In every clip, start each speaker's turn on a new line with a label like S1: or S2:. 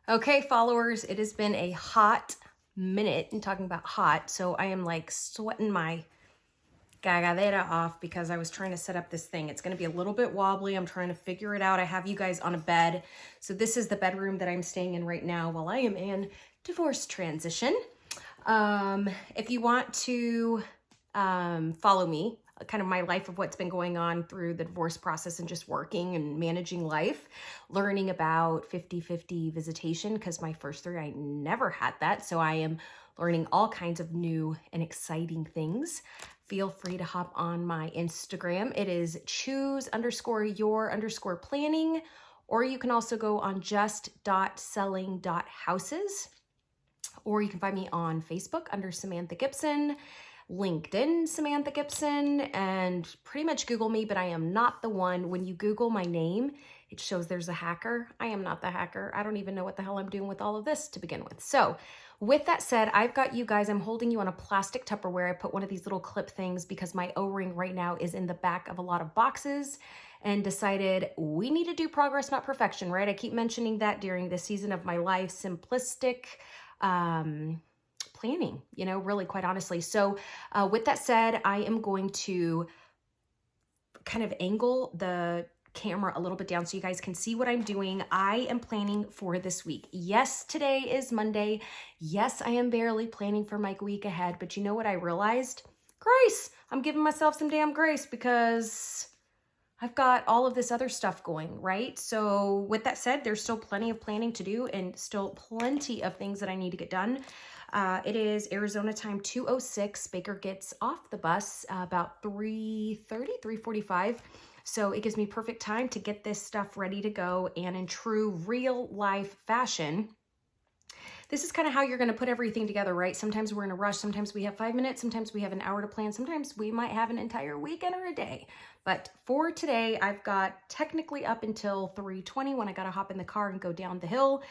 S1: Okay, followers, it has been a hot minute. And talking about hot, so I am like sweating my cagadera off because I was trying to set up this thing. It's going to be a little bit wobbly. I'm trying to figure it out. I have you guys on a bed. So this is the bedroom that I'm staying in right now while I am in divorce transition. If you want to follow me, kind of my life of what's been going on through the divorce process and just working and managing life, learning about 50-50 visitation, because my first three, I never had that. So I am learning all kinds of new and exciting things. Feel free to hop on my Instagram. It is choose_your_planning, or you can also go on just.selling.houses, or you can find me on Facebook under Samantha Gibson, LinkedIn, Samantha Gibson, and pretty much Google me, but I am not the one. When you Google my name, it shows there's a hacker. I am not the hacker. I don't even know what the hell I'm doing with all of this to begin with. So with that said, I've got you guys, I'm holding you on a plastic Tupperware. I put one of these little clip things because my O-ring right now is in the back of a lot of boxes, and decided we need to do progress, not perfection, right? I keep mentioning that during this season of my life, simplistic, planning, really quite honestly. So with that said, I am going to kind of angle the camera a little bit down so you guys can see what I'm doing. I am planning for this week. Yes, today is Monday. Yes, I am barely planning for my week ahead, but you know what I realized? Grace. I'm giving myself some damn grace because I've got all of this other stuff going, right? So with that said, there's still plenty of planning to do and still plenty of things that I need to get done. It is Arizona time 2:06. Baker gets off the bus about 3:30, 3:45. So it gives me perfect time to get this stuff ready to go. And in true real life fashion, this is kind of how you're going to put everything together, right? Sometimes we're in a rush. Sometimes we have 5 minutes. Sometimes we have an hour to plan. Sometimes we might have an entire weekend or a day. But for today, I've got technically up until 3:20 when I got to hop in the car and go down the hill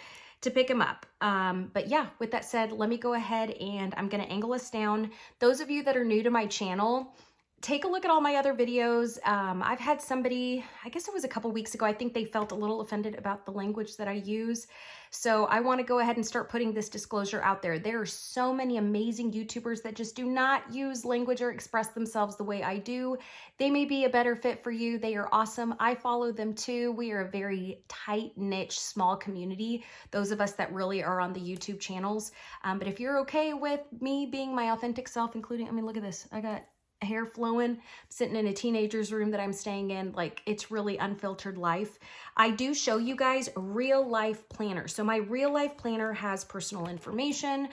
S1: to pick him up. But yeah, with that said, let me go ahead and I'm going to angle us down. Those of you that are new to my channel, take a look at all my other videos. I've had somebody, I guess it was a couple weeks ago, I think they felt a little offended about the language that I use. So I want to go ahead and start putting this disclosure out there. There are so many amazing YouTubers that just do not use language or express themselves the way I do. They may be a better fit for you. They are awesome. I follow them too. We are a very tight niche, small community. Those of us that really are on the YouTube channels. But if you're okay with me being my authentic self, including, I mean, look at this. I got hair flowing, sitting in a teenager's room that I'm staying in. Like, it's really unfiltered life. I do show you guys real life planner. So my real life planner has personal information.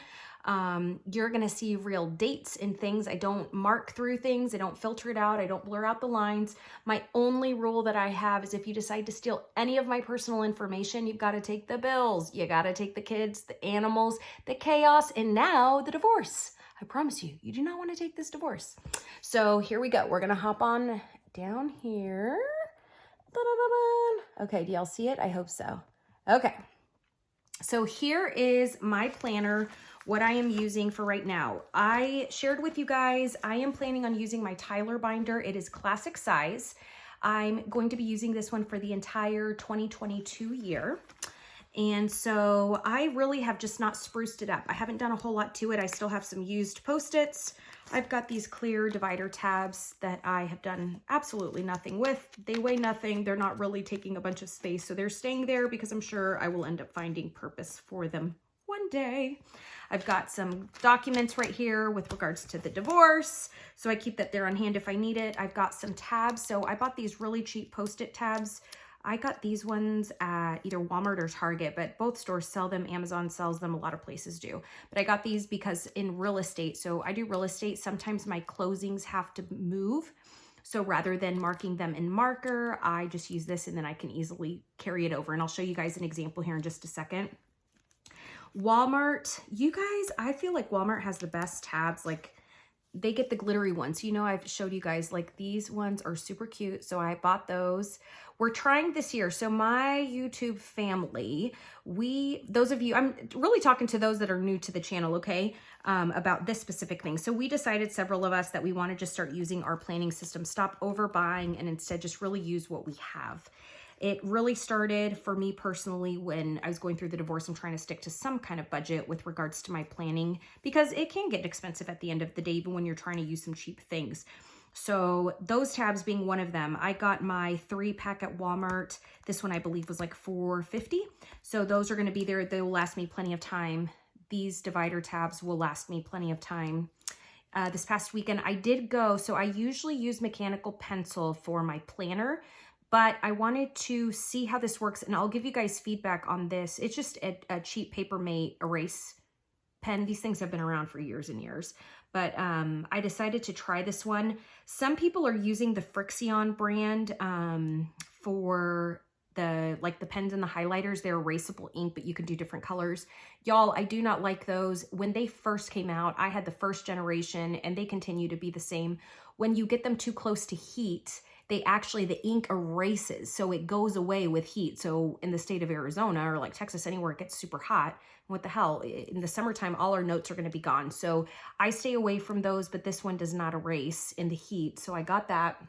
S1: You're going to see real dates and things. I don't mark through things. I don't filter it out. I don't blur out the lines. My only rule that I have is if you decide to steal any of my personal information, you've got to take the bills. You got to take the kids, the animals, the chaos, and now the divorce. I promise you, you do not want to take this divorce. So here we go. We're going to hop on down here. Okay, do y'all see it? I hope so. Okay. So here is my planner, what I am using for right now. I shared with you guys, I am planning on using my Tyler binder. It is classic size. I'm going to be using this one for the entire 2022 year. And so I really have just not spruced it up. I haven't done a whole lot to it. I still have some used Post-its. I've got these clear divider tabs that I have done absolutely nothing with. They weigh nothing. They're not really taking a bunch of space. So they're staying there because I'm sure I will end up finding purpose for them one day. I've got some documents right here with regards to the divorce. So I keep that there on hand if I need it. I've got some tabs. So I bought these really cheap Post-it tabs. I got these ones at either Walmart or Target, but both stores sell them. Amazon sells them. A lot of places do. But I got these because in real estate, so I do real estate, sometimes my closings have to move. So rather than marking them in marker, I just use this and then I can easily carry it over. And I'll show you guys an example here in just a second. Walmart, you guys, I feel like Walmart has the best tabs. Like, they get the glittery ones. You know, I've showed you guys, like, these ones are super cute. So I bought those. We're trying this year. So my YouTube family, those of you, I'm really talking to those that are new to the channel, okay, about this specific thing. So we decided, several of us, that we want to just start using our planning system, stop overbuying, and instead just really use what we have. It really started for me personally when I was going through the divorce and trying to stick to some kind of budget with regards to my planning, because it can get expensive at the end of the day, even when you're trying to use some cheap things. So those tabs being one of them, I got my 3-pack at Walmart. This one I believe was like $4.50. So those are going to be there. They will last me plenty of time. These divider tabs will last me plenty of time. This past weekend I did go, so I usually use mechanical pencil for my planner, but I wanted to see how this works, and I'll give you guys feedback on this. It's just a cheap Paper Mate erase pen. These things have been around for years and years, but I decided to try this one. Some people are using the Frixion brand for the pens and the highlighters. They're erasable ink, but you can do different colors. Y'all, I do not like those. When they first came out, I had the first generation, and they continue to be the same. When you get them too close to heat, the ink erases, so it goes away with heat. So in the state of Arizona or like Texas, anywhere it gets super hot, what the hell, in the summertime, all our notes are going to be gone. So I stay away from those, but this one does not erase in the heat. So I got that.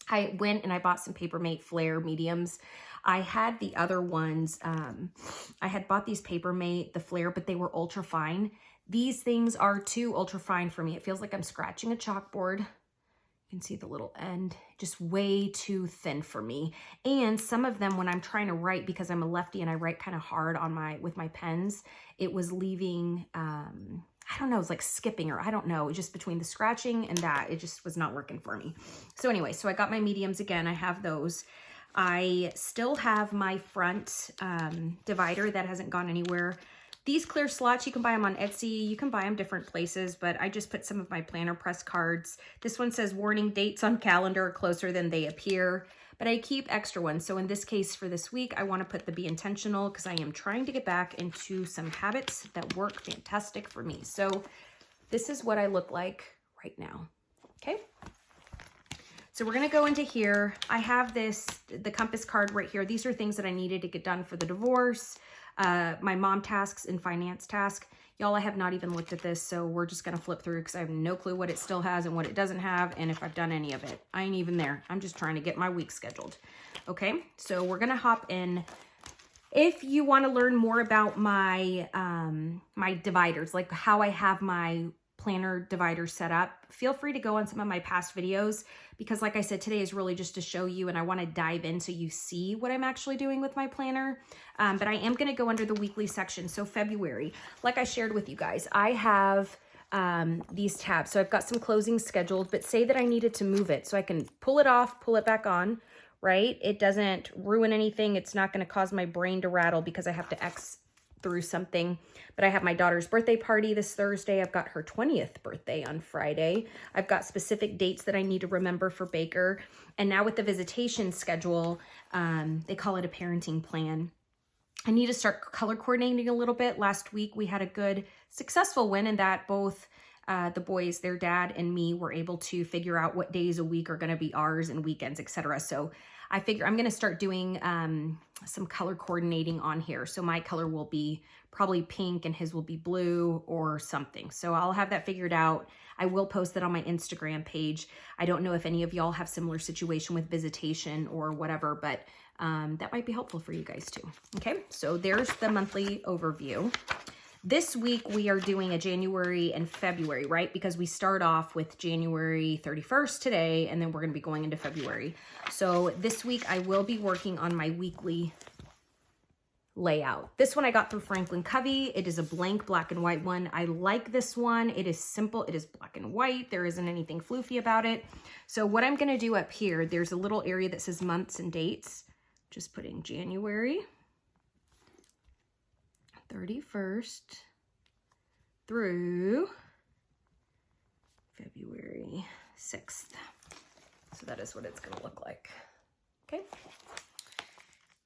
S1: I went and I bought some Paper Mate Flare mediums. I had the other ones. I had bought these Paper Mate, the Flare, but they were ultra fine. These things are too ultra fine for me. It feels like I'm scratching a chalkboard. You can see the little end, just way too thin for me. And some of them, when I'm trying to write, because I'm a lefty and I write kind of hard on with my pens, it was leaving, I don't know, it was like skipping, or I don't know, just between the scratching and that, it just was not working for me. So anyway, so I got my mediums again. I have those. I still have my front divider that hasn't gone anywhere. These clear slots, you can buy them on Etsy. You can buy them different places, but I just put some of my planner press cards. This one says warning, dates on calendar are closer than they appear, but I keep extra ones. So in this case for this week, I want to put the be intentional, because I am trying to get back into some habits that work fantastic for me. So this is what I look like right now. Okay. So we're going to go into here. I have the compass card right here. These are things that I needed to get done for the divorce. My mom tasks and finance task. Y'all, I have not even looked at this, so we're just going to flip through because I have no clue what it still has and what it doesn't have, and if I've done any of it. I ain't even there. I'm just trying to get my week scheduled. Okay, so we're going to hop in. If you want to learn more about my my dividers, like how I have my planner divider set up, feel free to go on some of my past videos, because like I said, today is really just to show you, and I want to dive in so you see what I'm actually doing with my planner. But I am going to go under the weekly section. So February, like I shared with you guys, I have these tabs. So I've got some closings scheduled, but say that I needed to move it, so I can pull it off, pull it back on, right? It doesn't ruin anything. It's not going to cause my brain to rattle because I have to X through something. But I have my daughter's birthday party this Thursday. I've got her 20th birthday on Friday. I've got specific dates that I need to remember for Baker. And now with the visitation schedule, they call it a parenting plan. I need to start color coordinating a little bit. Last week we had a good successful win in that both the boys, their dad and me, were able to figure out what days a week are going to be ours and weekends, etc. So I figure I'm going to start doing some color coordinating on here. So my color will be probably pink and his will be blue or something. So I'll have that figured out. I will post that on my Instagram page. I don't know if any of y'all have similar situation with visitation or whatever, but that might be helpful for you guys too. Okay, so there's the monthly overview. This week we are doing a January and February, right? Because we start off with January 31st today, and then we're going to be going into February. So this week I will be working on my weekly layout. This one I got through Franklin Covey. It is a blank black and white one. I like this one. It is simple. It is black and white. There isn't anything floofy about it. So what I'm going to do up here, there's a little area that says months and dates. Just putting January 31st through February 6th. So that is what it's going to look like. Okay.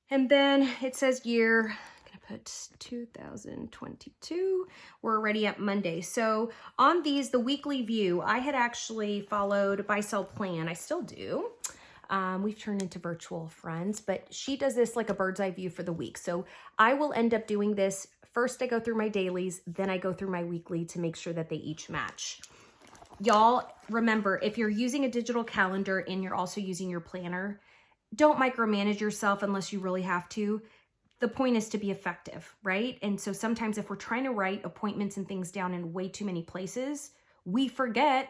S1: And then it says year, I'm going to put 2022. We're already at Monday. So on these, the weekly view, I had actually followed Buy Sell Plan. I still do. We've turned into virtual friends, but she does this like a bird's eye view for the week. So I will end up doing this. First, I go through my dailies, then I go through my weekly to make sure that they each match. Y'all, remember, if you're using a digital calendar and you're also using your planner, don't micromanage yourself unless you really have to. The point is to be effective, right? And so sometimes if we're trying to write appointments and things down in way too many places, we forget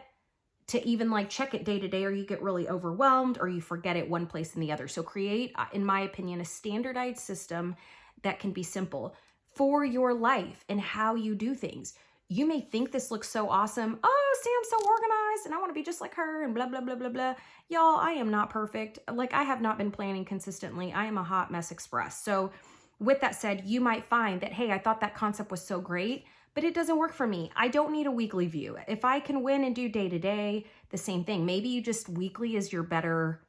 S1: to even like check it day to day, or you get really overwhelmed, or you forget it one place and the other. So create, in my opinion, a standardized system that can be simple for your life and how you do things. You may think this looks so awesome. Oh, Sam's so organized and I want to be just like her and blah, blah, blah, blah, blah. Y'all, I am not perfect. Like, I have not been planning consistently. I am a hot mess express. So with that said, you might find that, hey, I thought that concept was so great, but it doesn't work for me. I don't need a weekly view. If I can win and do day to day, the same thing. Maybe you just weekly is your better,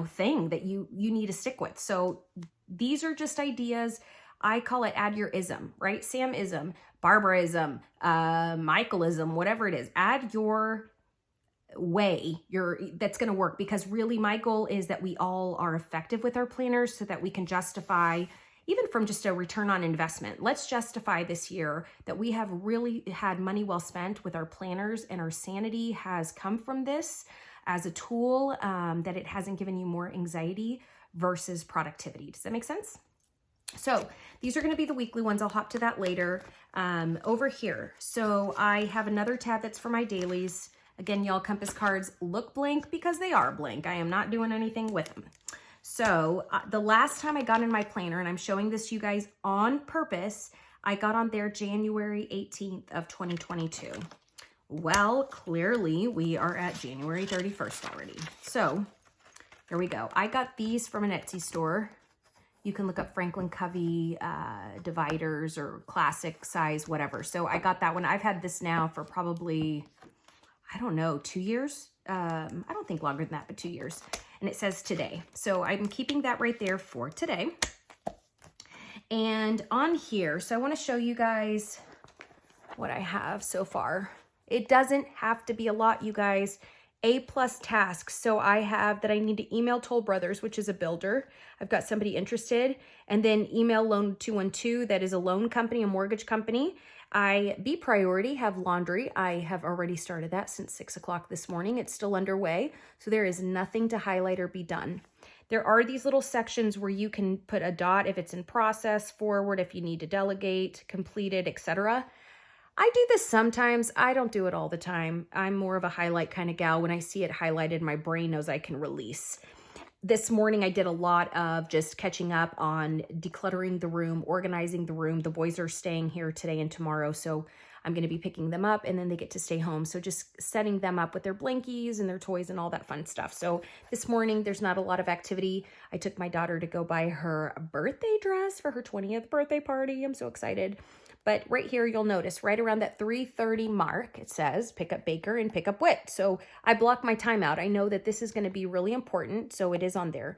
S1: thing that you need to stick with. So these are just ideas. I call it add your ism, right? Sam-ism, Barbara-ism, Michael-ism, whatever it is. Add your way, that's going to work, because really my goal is that we all are effective with our planners so that we can justify, even from just a return on investment. Let's justify this year that we have really had money well spent with our planners, and our sanity has come from this as a tool, that it hasn't given you more anxiety versus productivity. Does that make sense? So these are going to be the weekly ones. I'll hop to that later. Over here, so I have another tab that's for my dailies. Again, y'all, compass cards look blank because they are blank. I am not doing anything with them. So the last time I got in my planner, and I'm showing this to you guys on purpose, I got on there January 18th of 2022. Well, clearly we are at January 31st already. So here we go. I got these from an Etsy store. You can look up Franklin Covey dividers or classic size, whatever. So I got that one. I've had this now for probably, I don't know, 2 years. I don't think longer than that, but 2 years. And it says today. So I'm keeping that right there for today. And on here, so I want to show you guys what I have so far. It doesn't have to be a lot, you guys. A+ tasks. So I have that I need to email Toll Brothers, which is a builder. I've got somebody interested. And then email Loan 212, that is a loan company, a mortgage company. B priority, have laundry. I have already started that since 6 o'clock this morning. It's still underway. So there is nothing to highlight or be done. There are these little sections where you can put a dot if it's in process, forward if you need to delegate, completed, etc. I do this sometimes. I don't do it all the time. I'm more of a highlight kind of gal. When I see it highlighted, my brain knows I can release. This morning, I did a lot of just catching up on decluttering the room, organizing the room. The boys are staying here today and tomorrow, so I'm going to be picking them up, and then they get to stay home. So just setting them up with their blankies and their toys and all that fun stuff. So this morning, there's not a lot of activity. I took my daughter to go buy her a birthday dress for her 20th birthday party. I'm so excited. But right here, you'll notice right around that 3:30 mark, it says pick up Baker and pick up Wit. So I block my time out. I know that this is going to be really important, so it is on there.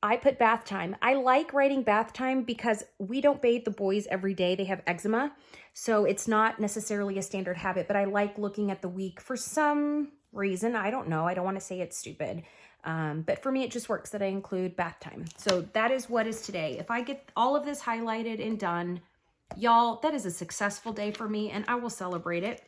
S1: I put bath time. I like writing bath time because we don't bathe the boys every day. They have eczema, so it's not necessarily a standard habit, but I like looking at the week for some reason. I don't know. I don't want to say it's stupid, but for me, it just works that I include bath time. So that is what is today. If I get all of this highlighted and done, y'all, that is a successful day for me, and I will celebrate it.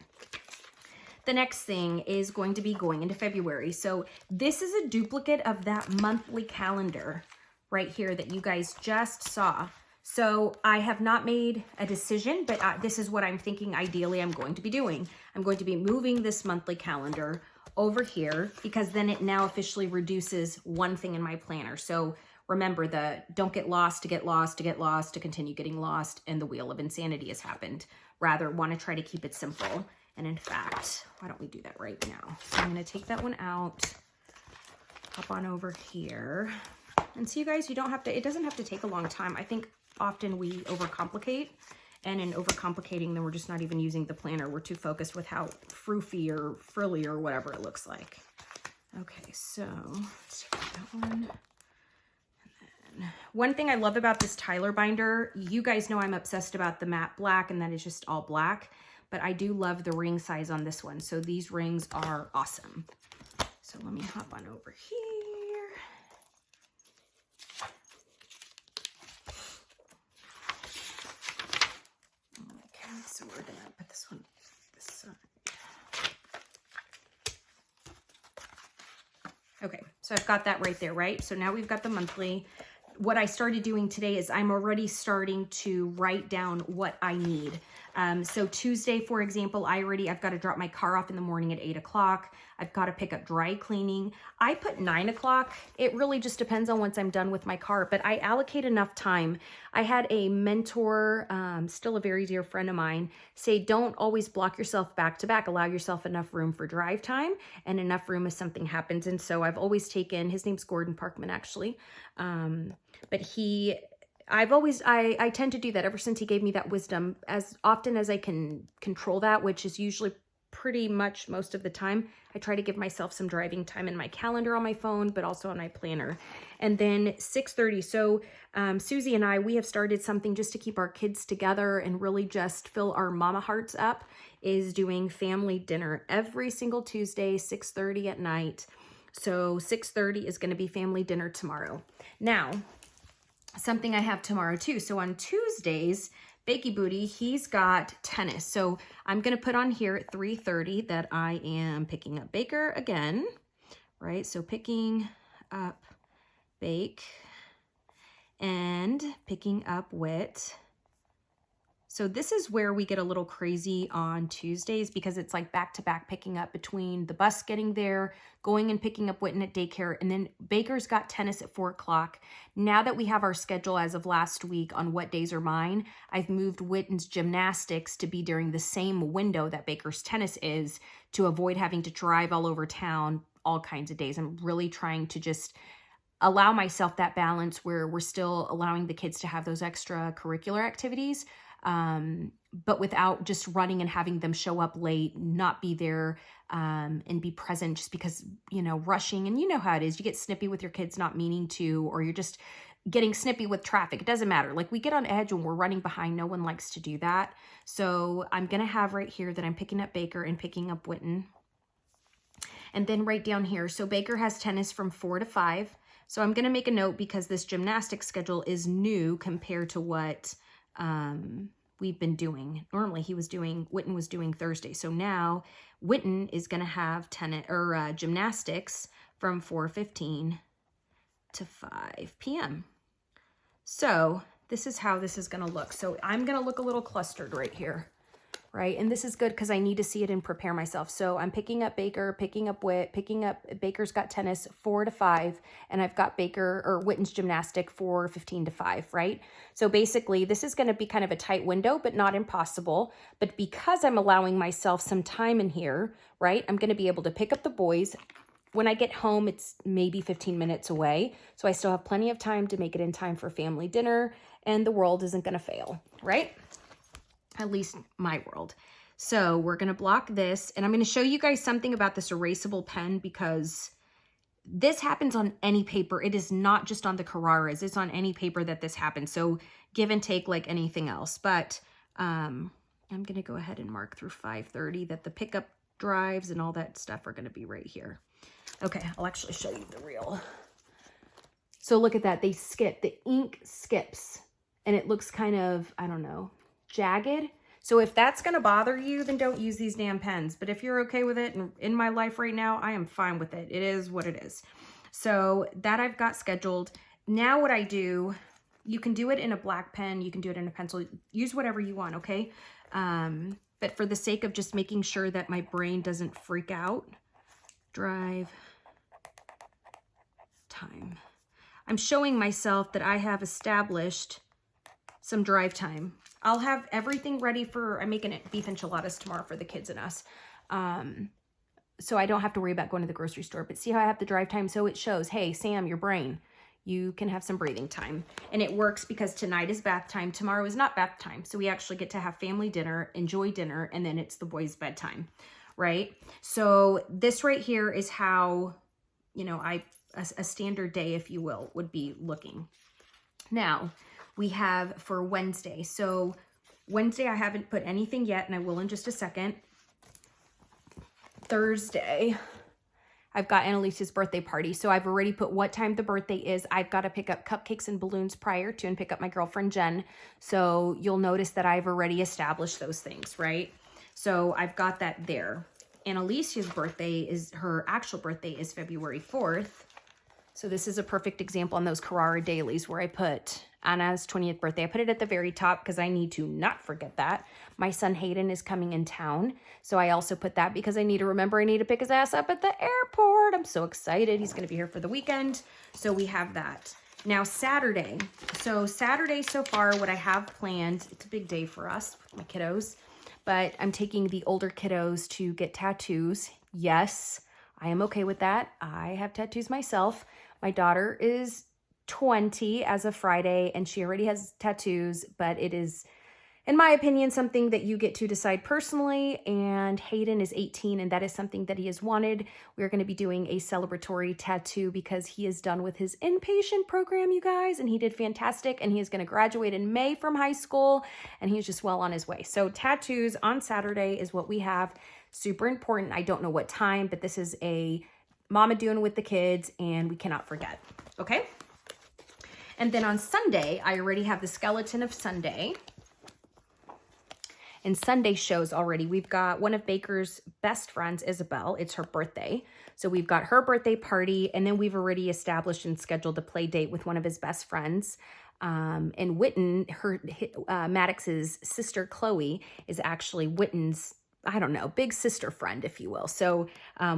S1: The next thing is going to be going into February. So this is a duplicate of that monthly calendar right here that you guys just saw. So I have not made a decision, but this is what I'm thinking ideally I'm going to be doing. I'm going to be moving this monthly calendar over here because then it now officially reduces one thing in my planner. So remember, the don't get lost to get lost to get lost to continue getting lost, and the wheel of insanity has happened. Rather, want to try to keep it simple. And in fact, why don't we do that right now? So I'm going to take that one out, hop on over here. And see, you guys, you don't have to, it doesn't have to take a long time. I think often we overcomplicate, and in overcomplicating, then we're just not even using the planner. We're too focused with how froofy or frilly or whatever it looks like. Okay, so let's take that one. One thing I love about this Tyler binder, you guys know I'm obsessed about the matte black, and that is just all black, but I do love the ring size on this one. So these rings are awesome. So let me hop on over here. Okay, so we're gonna put this one this side. Okay, So I've got that right there, right? So now we've got the monthly. What I started doing today is I'm already starting to write down what I need. So Tuesday, for example, I've got to drop my car off in the morning at 8 o'clock. I've got to pick up dry cleaning. I put 9 o'clock. It really just depends on once I'm done with my car, but I allocate enough time. I had a mentor, still a very dear friend of mine, say, don't always block yourself back to back. Allow yourself enough room for drive time and enough room if something happens. And so I've always taken, his name's Gordon Parkman, actually. But I tend to do that ever since he gave me that wisdom. As often as I can control that, which is usually pretty much most of the time, I try to give myself some driving time in my calendar on my phone, but also on my planner. And then 6:30. So Susie and I, we have started something just to keep our kids together and really just fill our mama hearts up, is doing family dinner every single Tuesday, 6:30 at night. So 6:30 is going to be family dinner tomorrow. Now, something I have tomorrow too. So on Tuesdays, Bakey Booty, he's got tennis. So I'm going to put on here at 3:30 that I am picking up Baker again, right? So picking up Bake and picking up Wit. So this is where we get a little crazy on Tuesdays because it's like back-to-back picking up between the bus getting there, going and picking up Witten at daycare, and then Baker's got tennis at 4 o'clock. Now that we have our schedule as of last week on what days are mine, I've moved Witten's gymnastics to be during the same window that Baker's tennis is to avoid having to drive all over town all kinds of days. I'm really trying to just allow myself that balance where we're still allowing the kids to have those extracurricular activities, but without just running and having them show up late, not be there, and be present just because, rushing. And you know how it is. You get snippy with your kids not meaning to, or you're just getting snippy with traffic. It doesn't matter. Like, we get on edge when we're running behind. No one likes to do that. So I'm going to have right here that I'm picking up Baker and picking up Witten. And then right down here, so Baker has tennis from 4 to 5. So I'm going to make a note because this gymnastics schedule is new compared to what we've been doing. Normally Witten was doing Thursday. So now Witten is going to have gymnastics from 4:15 to 5 p.m. So this is how this is going to look. So I'm going to look a little clustered right here, right? And this is good because I need to see it and prepare myself. So I'm picking up Baker, picking up Wit, picking up Baker's got tennis 4 to 5, and I've got Witten's gymnastic 4:15 to 5, right? So basically this is going to be kind of a tight window, but not impossible. But because I'm allowing myself some time in here, right, I'm going to be able to pick up the boys. When I get home, it's maybe 15 minutes away. So I still have plenty of time to make it in time for family dinner, and the world isn't going to fail, right? At least my world. So we're going to block this, and I'm going to show you guys something about this erasable pen because this happens on any paper. It is not just on the Carraras. It's on any paper that this happens. So give and take like anything else. But I'm going to go ahead and mark through 5:30 that the pickup drives and all that stuff are going to be right here. Okay, I'll actually show you the real. So look at that. They skip. The ink skips, and it looks kind of, I don't know, jagged. So if that's going to bother you, then don't use these damn pens. But if you're okay with it, and in my life right now, I am fine with it. It is what it is. So that I've got scheduled. Now what I do, you can do it in a black pen. You can do it in a pencil. Use whatever you want, okay? But for the sake of just making sure that my brain doesn't freak out, drive time. I'm showing myself that I have established some drive time. I'll have everything ready I'm making it beef enchiladas tomorrow for the kids and us. So I don't have to worry about going to the grocery store. But see how I have the drive time? So it shows, hey, Sam, your brain, you can have some breathing time. And it works because tonight is bath time. Tomorrow is not bath time. So we actually get to have family dinner, enjoy dinner, and then it's the boys' bedtime, right? So this right here is how, a standard day, if you will, would be looking. Now, we have for Wednesday. So Wednesday, I haven't put anything yet, and I will in just a second. Thursday, I've got Annalise's birthday party. So I've already put what time the birthday is. I've got to pick up cupcakes and balloons prior to and pick up my girlfriend, Jen. So you'll notice that I've already established those things, right? So I've got that there. Annalise's birthday her actual birthday is February 4th. So this is a perfect example on those Carrara dailies where I put Anna's 20th birthday. I put it at the very top because I need to not forget that. My son Hayden is coming in town. So I also put that because I need to remember I need to pick his ass up at the airport. I'm so excited. He's going to be here for the weekend. So we have that. Now Saturday. So Saturday so far, what I have planned, it's a big day for us, my kiddos, but I'm taking the older kiddos to get tattoos. Yes, I am okay with that. I have tattoos myself. My daughter is 20 as of Friday, and she already has tattoos, but it is, in my opinion, something that you get to decide personally. And Hayden is 18, and that is something that he has wanted. We're going to be doing a celebratory tattoo because he is done with his inpatient program, you guys, and he did fantastic, and he is going to graduate in May from high school, and he's just well on his way. So tattoos on Saturday is what we have. Super important. I don't know what time, but this is a mama doing with the kids, and we cannot forget. Okay. And then on Sunday, I already have the skeleton of Sunday. And Sunday shows already. We've got one of Baker's best friends, Isabel. It's her birthday. So we've got her birthday party, and then we've already established and scheduled a play date with one of his best friends. And Witten, Maddox's sister, Chloe, is actually Witten's, I don't know, big sister friend, if you will. So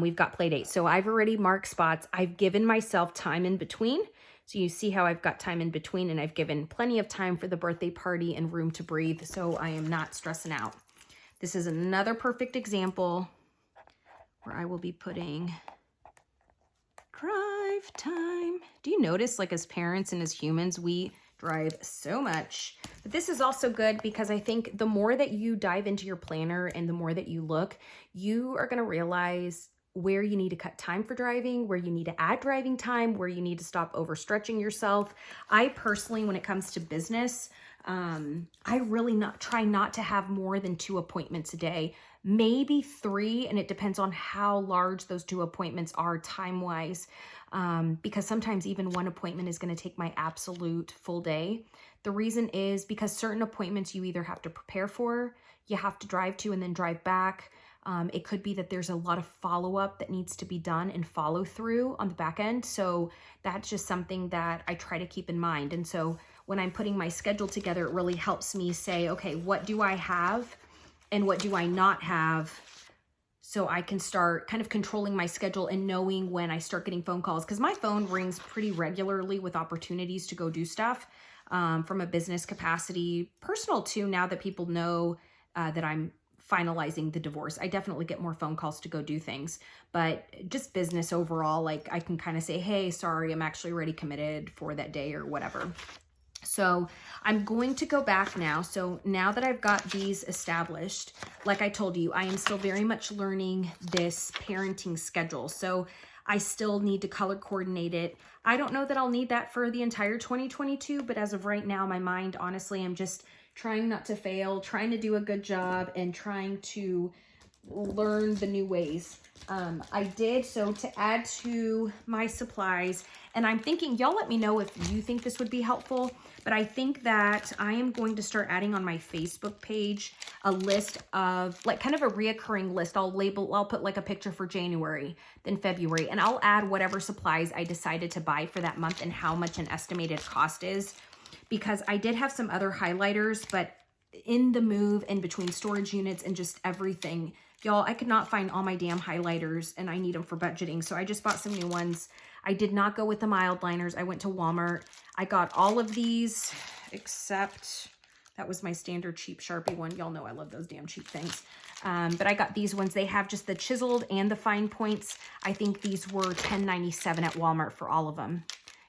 S1: we've got play dates. So I've already marked spots. I've given myself time in between. So you see how I've got time in between, and I've given plenty of time for the birthday party and room to breathe. So I am not stressing out. This is another perfect example where I will be putting drive time. Do you notice, like, as parents and as humans, we drive so much? But this is also good because I think the more that you dive into your planner and the more that you look, you are going to realize where you need to cut time for driving, where you need to add driving time, where you need to stop overstretching yourself. I personally, when it comes to business, I really try not to have more than 2 appointments a day, maybe 3, and it depends on how large those 2 appointments are time-wise, because sometimes even 1 appointment is going to take my absolute full day. The reason is because certain appointments you either have to prepare for, you have to drive to and then drive back. It could be that there's a lot of follow-up that needs to be done and follow through on the back end. So that's just something that I try to keep in mind. And so when I'm putting my schedule together, it really helps me say, okay, what do I have and what do I not have? So I can start kind of controlling my schedule and knowing when I start getting phone calls, because my phone rings pretty regularly with opportunities to go do stuff from a business capacity, personal too, now that people know that I'm finalizing the divorce. I definitely get more phone calls to go do things, but just business overall, like I can kind of say, hey, sorry, I'm actually already committed for that day or whatever. So I'm going to go back now. So now that I've got these established, like I told you, I am still very much learning this parenting schedule. So I still need to color coordinate it. I don't know that I'll need that for the entire 2022, but as of right now, my mind, honestly, I'm just trying not to fail, trying to do a good job, and trying to learn the new ways. I did, so to add to my supplies, and I'm thinking, y'all let me know if you think this would be helpful, but I think that I am going to start adding on my Facebook page a list of, like, kind of a reoccurring list. I'll put like a picture for January, then February, and I'll add whatever supplies I decided to buy for that month and how much an estimated cost is. Because I did have some other highlighters, but in the move and between storage units and just everything, y'all, I could not find all my damn highlighters, and I need them for budgeting. So I just bought some new ones. I did not go with the mild liners. I went to Walmart. I got all of these except that was my standard cheap Sharpie one. Y'all know I love those damn cheap things. But I got these ones. They have just the chiseled and the fine points. I think these were $10.97 at Walmart for all of them.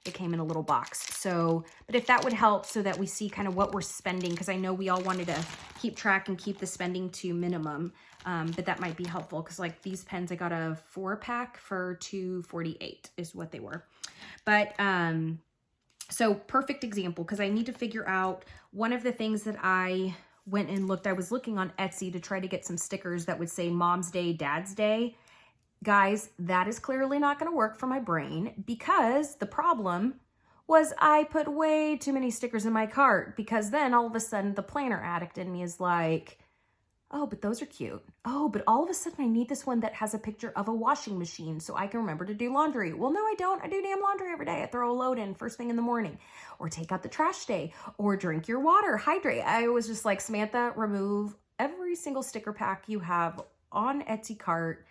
S1: It came in a little box. So, but if that would help so that we see kind of what we're spending, because I know we all wanted to keep track and keep the spending to minimum, but that might be helpful because like these pens, I got a 4-pack for $2.48 is what they were. But so perfect example, because I need to figure out one of the things that I went and looked. I was looking on Etsy to try to get some stickers that would say Mom's Day, Dad's Day. Guys, that is clearly not going to work for my brain because the problem was I put way too many stickers in my cart, because then all of a sudden the planner addict in me is like, Oh, but those are cute. Oh, but all of a sudden I need this one that has a picture of a washing machine so I can remember to do laundry. Well, no, I don't. I do damn laundry every day. I throw a load in first thing in the morning, or take out the trash day, or drink your water, hydrate. I was just like, Samantha, remove every single sticker pack you have on Etsy cart,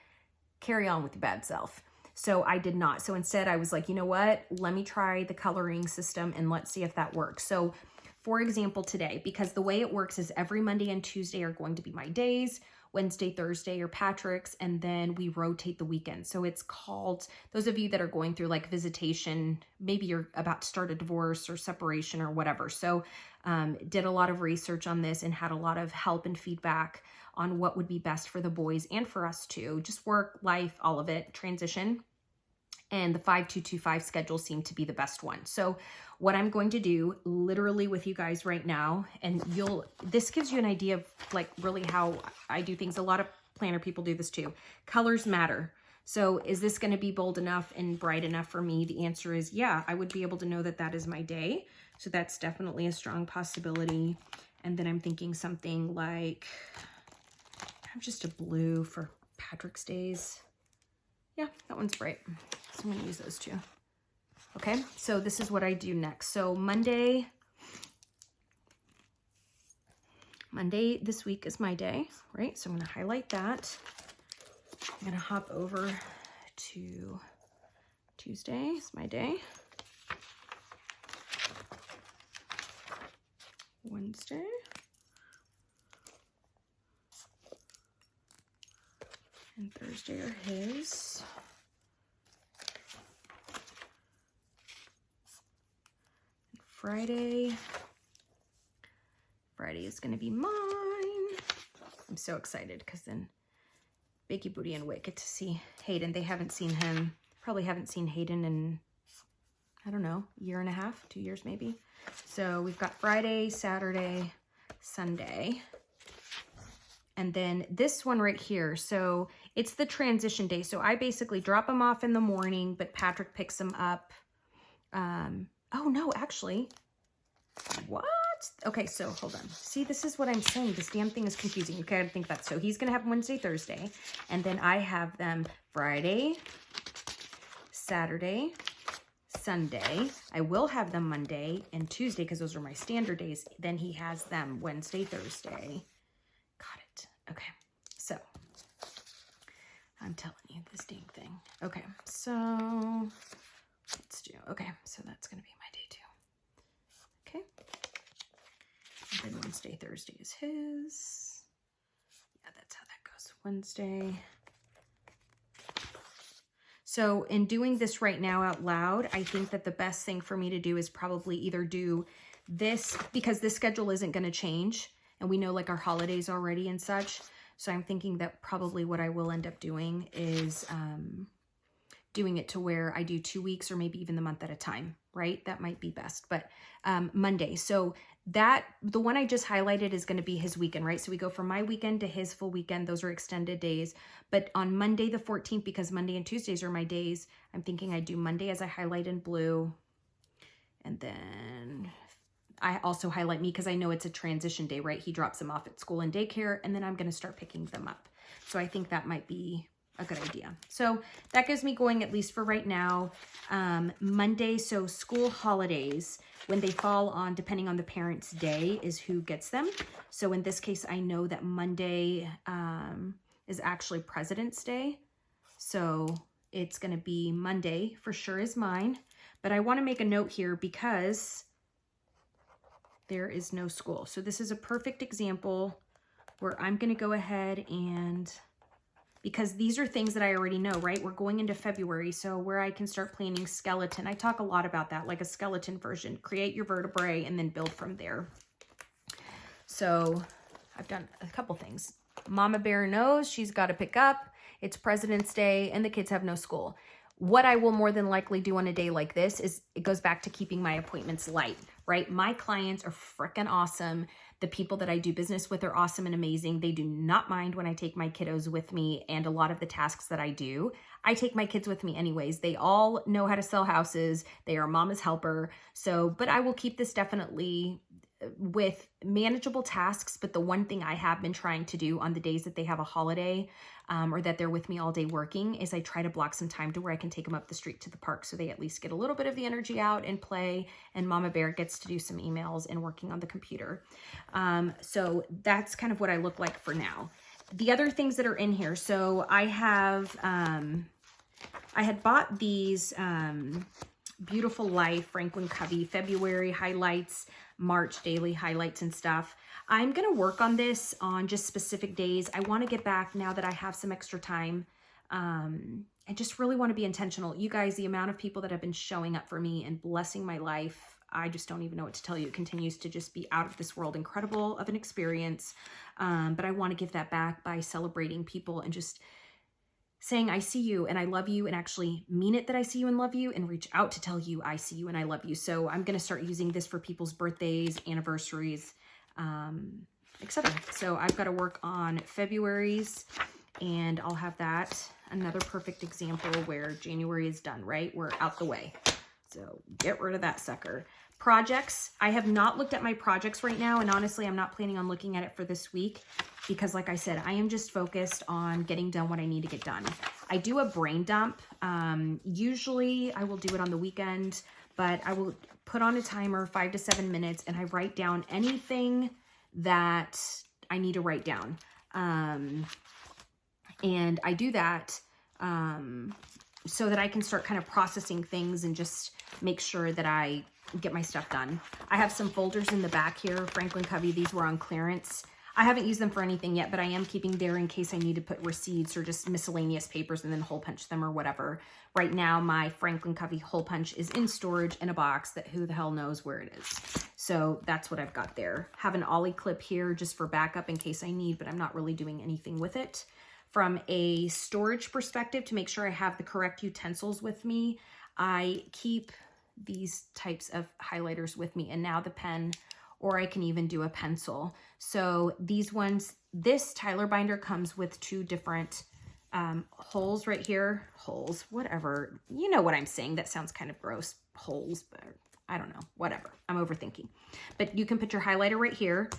S1: carry on with your bad self. So I did not. So instead I was like, you know what? Let me try the coloring system and let's see if that works. So for example, today, because the way it works is every Monday and Tuesday are going to be my days, Wednesday, Thursday are Patrick's, and then we rotate the weekend. So it's called, those of you that are going through like visitation, maybe you're about to start a divorce or separation or whatever. So did a lot of research on this and had a lot of help and feedback on what would be best for the boys and for us too. Just work, life, all of it, transition. And the 5225 schedule seemed to be the best one. So what I'm going to do literally with you guys right now, and this gives you an idea of like really how I do things. A lot of planner people do this too. Colors matter. So is this going to be bold enough and bright enough for me? The answer is yeah, I would be able to know that that is my day. So that's definitely a strong possibility. And then I'm thinking something like, I'm just a blue for Patrick's days. Yeah, that one's bright. So I'm going to use those two. Okay, so this is what I do next. So Monday this week is my day, right? So I'm going to highlight that. I'm going to hop over to Tuesday is my day. Wednesday. And Thursday are his. And Friday is going to be mine. I'm so excited because then Bakey Booty and Wick get to see Hayden. They haven't seen him, probably haven't seen Hayden in, I don't know, a year and a half, 2 years maybe. So we've got Friday, Saturday, Sunday. And then this one right here, so it's the transition day. So I basically drop them off in the morning, but Patrick picks them up. Oh no, actually, what? Okay, so hold on. See, this is what I'm saying. This damn thing is confusing. Okay, I think that. So he's gonna have Wednesday, Thursday, and then I have them Friday, Saturday, Sunday. I will have them Monday and Tuesday because those are my standard days. Then he has them Wednesday, Thursday. Got it. Okay, so I'm telling you this dang thing. Okay, so let's do, okay, so that's gonna be my day too. Okay, and then Wednesday, Thursday is his. Yeah, that's how that goes. Wednesday. So in doing this right now out loud, I think that the best thing for me to do is probably either do this, because this schedule isn't going to change. And we know like our holidays already and such. So I'm thinking that probably what I will end up doing is doing it to where I do 2 weeks or maybe even the month at a time, right? That might be best. But Monday. So that, the one I just highlighted is going to be his weekend, right? So we go from my weekend to his full weekend. Those are extended days. But on Monday the 14th, because Monday and Tuesdays are my days, I'm thinking I do Monday as I highlight in blue. And then I also highlight me because I know it's a transition day, right? He drops them off at school and daycare, and then I'm going to start picking them up. So I think that might be a good idea. So that gives me going at least for right now. Monday, so school holidays, when they fall on, depending on the parent's day, is who gets them. So in this case, I know that Monday is actually President's Day. So it's going to be Monday for sure is mine. But I want to make a note here because there is no school. So this is a perfect example where I'm going to go ahead and, because these are things that I already know, right? We're going into February, so where I can start planning skeleton. I talk a lot about that, like a skeleton version. Create your vertebrae and then build from there. So I've done a couple things. Mama Bear knows she's got to pick up. It's President's Day and the kids have no school. What I will more than likely do on a day like this is, it goes back to keeping my appointments light, right? My clients are freaking awesome. The people that I do business with are awesome and amazing. They do not mind when I take my kiddos with me, and a lot of the tasks that I do, I take my kids with me anyways. They all know how to sell houses. They are mama's helper. So, but I will keep this definitely with manageable tasks, but the one thing I have been trying to do on the days that they have a holiday or that they're with me all day working is I try to block some time to where I can take them up the street to the park so they at least get a little bit of the energy out and play, and Mama Bear gets to do some emails and working on the computer. So that's kind of what I look like for now. The other things that are in here, so I have, I had bought these Beautiful Life Franklin Covey February highlights, March daily highlights and stuff. I'm going to work on this on just specific days. I want to get back now that I have some extra time. I just really want to be intentional. You guys, the amount of people that have been showing up for me and blessing my life, I just don't even know what to tell you. It continues to just be out of this world incredible of an experience. But I want to give that back by celebrating people and just saying, I see you and I love you, and actually mean it that I see you and love you, and reach out to tell you I see you and I love you. So I'm going to start using this for people's birthdays, anniversaries, etc. So I've got to work on February's, and I'll have that. Another perfect example where January is done, right? We're out the way. So get rid of that sucker. Projects. I have not looked at my projects right now, and honestly, I'm not planning on looking at it for this week because, like I said, I am just focused on getting done what I need to get done. I do a brain dump. Usually I will do it on the weekend, but I will put on a timer, 5 to 7 minutes, and I write down anything that I need to write down. And I do that so that I can start kind of processing things and just make sure that I get my stuff done. I have some folders in the back here, Franklin Covey. These were on clearance. I haven't used them for anything yet, but I am keeping there in case I need to put receipts or just miscellaneous papers and then hole punch them or whatever. Right now, my Franklin Covey hole punch is in storage in a box that who the hell knows where it is. So that's what I've got there. Have an ollie clip here just for backup in case I need, but I'm not really doing anything with it. From a storage perspective, to make sure I have the correct utensils with me, I keep these types of highlighters with me, and now the pen, or I can even do a pencil. So these ones, this Tyler binder comes with 2 different holes right here. Holes, whatever. You know what I'm saying. That sounds kind of gross. Holes, but I don't know. Whatever. I'm overthinking. But you can put your highlighter right here.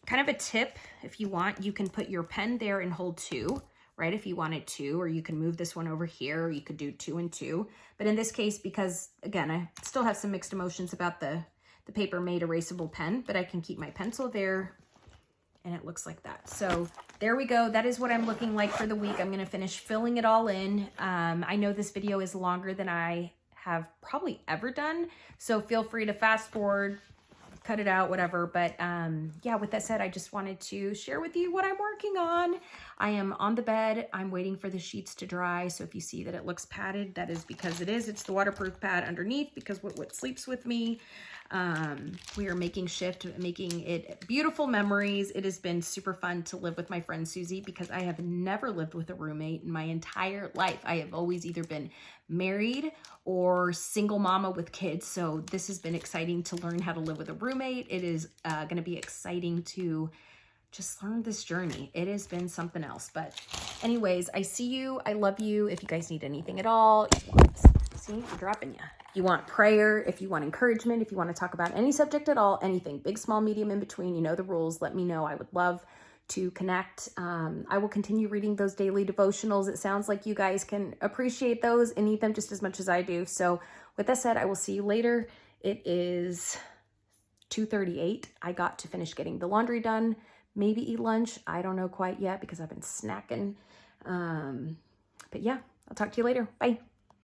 S1: Kind of a tip, if you want, you can put your pen there and hold 2. Right, if you wanted to, or you can move this one over here, or you could do 2 and 2. But in this case, because again, I still have some mixed emotions about the paper made erasable pen, but I can keep my pencil there, and it looks like that. So there we go. That is what I'm looking like for the week. I'm going to finish filling it all in. I know this video is longer than I have probably ever done, so feel free to fast forward, cut it out, whatever. But yeah, with that said, I just wanted to share with you what I'm working on. I am on the bed. I'm waiting for the sheets to dry. So if you see that it looks padded, that is because it is. It's the waterproof pad underneath because what sleeps with me. We are making it beautiful memories. It has been super fun to live with my friend Susie because I have never lived with a roommate in my entire life. I have always either been married or single mama with kids. So this has been exciting to learn how to live with a roommate. It is going to be exciting to just learn this journey. It has been something else. But anyways, I see you. I love you. If you guys need anything at all, see, I'm dropping you. If you want prayer, if you want encouragement, if you want to talk about any subject at all, anything, big, small, medium, in between, you know the rules, let me know. I would love to connect. I will continue reading those daily devotionals. It sounds like you guys can appreciate those and need them just as much as I do. So with that said, I will see you later. It is 2:38. I got to finish getting the laundry done, maybe eat lunch. I don't know quite yet because I've been snacking. But yeah, I'll talk to you later. Bye.